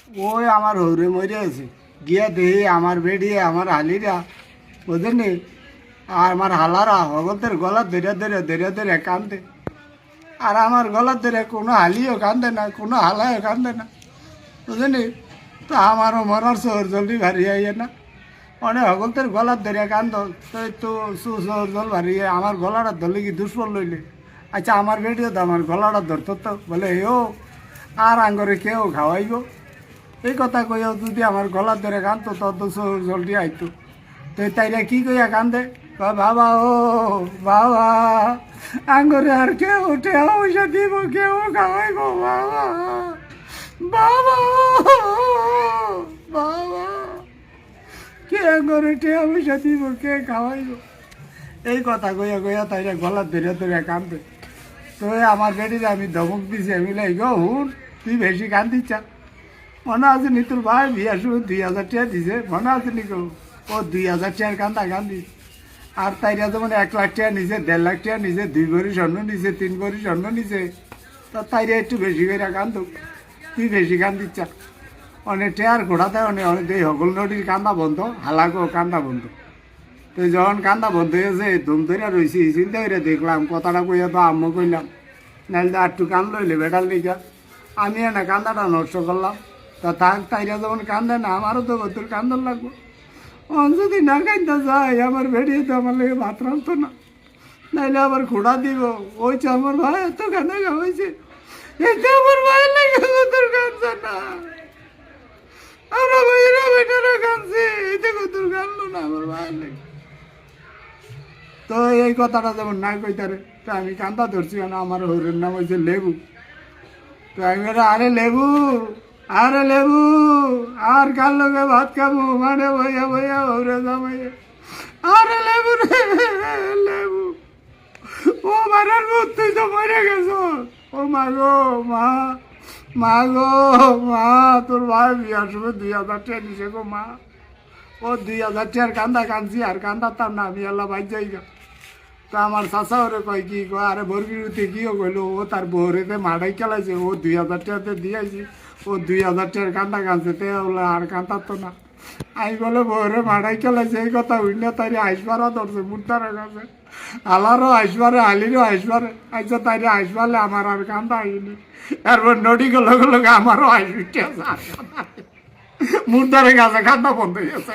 ওই আমার হৌরে মরে আছে গিয়া দেহি আমার বেড়িয়ে আমার হালিরা বুঝেন নি আর আমার হালারা হগতের গলা ধরে ধরে ধরে ধরে কান্দে আর আমার গলা ধরে কোনো হালিও কান্দে না কোনো হালায়ও কান্দে না বুঝেনি তো আমারও মরার শহর জলদি ভারী আইয়ে না অনেক হগলতের গলার ধরে কান্দ তো শহর জল ভারী আমার গলাটা ধরলে কি দুষ্ফল লইলে আচ্ছা আমার বেডিও তো আমার গলাটা ধরতো তো বলে ও আর আঙ্গরে কেউ খাওয়াইব এই কথা কইও যদি আমার গলার ধরে কান্দতো তত শহর জলদি আইতো তো তাইরা কি কইয়া কান্দে বাবা ও বাবা আঙ্গরে আর কেউ উঠে পয়সা দিব কেউ খাওয়াইব বাবা বাবা বাবা কে আঙ্গরে ঠেয়া পয়সা দিব কে খাওয়াইব এই কথা কইয়া কইয়া তাইরা গলার ধরে ধরে কান্দে তো আমার বেটিতে আমি ধমক দিছি আমি গো হুন তুই বেশি কান্দিচ্ছা মনে আছে নি তোর ভাই বিয়ার সময় 2000 টাকা দিছে মনে আছে নি গো ও 2000 টাকার কান্দা কান্দি আর তাইরা যেমন 1 লাখ টাকা নিছে 1.5 লাখ টাকা নিছে 2 ভরি স্বর্ণ নিছে 3 ভরি স্বর্ণ নিছে তা তাইরা একটু বেশি করে কান্দুক তুই বেশি কান্দিচ্ছা অনেক টেয়ার ঘোড়া দেয় অনেক এই হগল নদীর কান্দা বন্ধ হালাকো কান্দা বন্ধ তো যখন কান্দা বন্ধ হয়েছে ধুম ধরে রয়েছি চিন্তা করে দেখলাম কথাটা কইয়া তো আম্মু কইলাম নাহলে তো একটু কান লইলে বেটার লিখা আমি না কান্দাটা নষ্ট করলাম তা থাক তাইরা যখন কান্দে না আমারও তো তোর কান্দন লাগবো যদি না কান্দা যায় আমার বেরিয়ে তো আমার লেগে ভাত রাখতো না নাইলে আবার খোড়া দিব ওইছে আমার ভাই এত কান্দা হয়েছে এতে আমার ভাই লাগে তোর কান্দছে না আমরা ভাইরা বেটারা কান্দছে এতে তোর কান্দলো না আমার ভাই লাগে তো এই কথাটা যেমন না কইতারে তো আমি কান্দা ধরছি কেন আমার হরের নাম হয়েছে লেবু তো আমি আরে লেবু আর কার লোকে ভাত খাবো মানে বইয়া বইয়া হরে জামাইয়া আরে লেবু রে লেবু ও মারার মুখ তুই তো মরে গেছ ও মা গো মা গো মা তোর ভাই বিয়ার সময় 2000 টাকা নিছে গো মা ও 2000 টাকার কান্দা কাঁদছি আর কান্দাতাম না আমি আল্লাহ ভাই যাইগা তো আমার চাষা ওরে কয় কি কয় আরে বরবিরুতে কিও কইলো ও তার বউরেতে মাড়াই খেলাইছে ও 2000 টাকাতে দিয়েছি ও 2000 টাকার কান্দা কাঁদছে তে বলে আর কান্দাতো না আমি বলে বউরে মাড়াই খেলাইছে এই কথা উঠলে তাইরে আইসবারও ধরছে মুদ্রার কাছে আলারও আইসবারে আলিরও আইসবারে আইসা তাইরে আইসবালে আমার আর কান্দা আইনি এরপর নদী লগে লগে আমারও আইস উঠে আছে মুদ্রার কাছে কান্দা বন্ধ হয়ে গেছে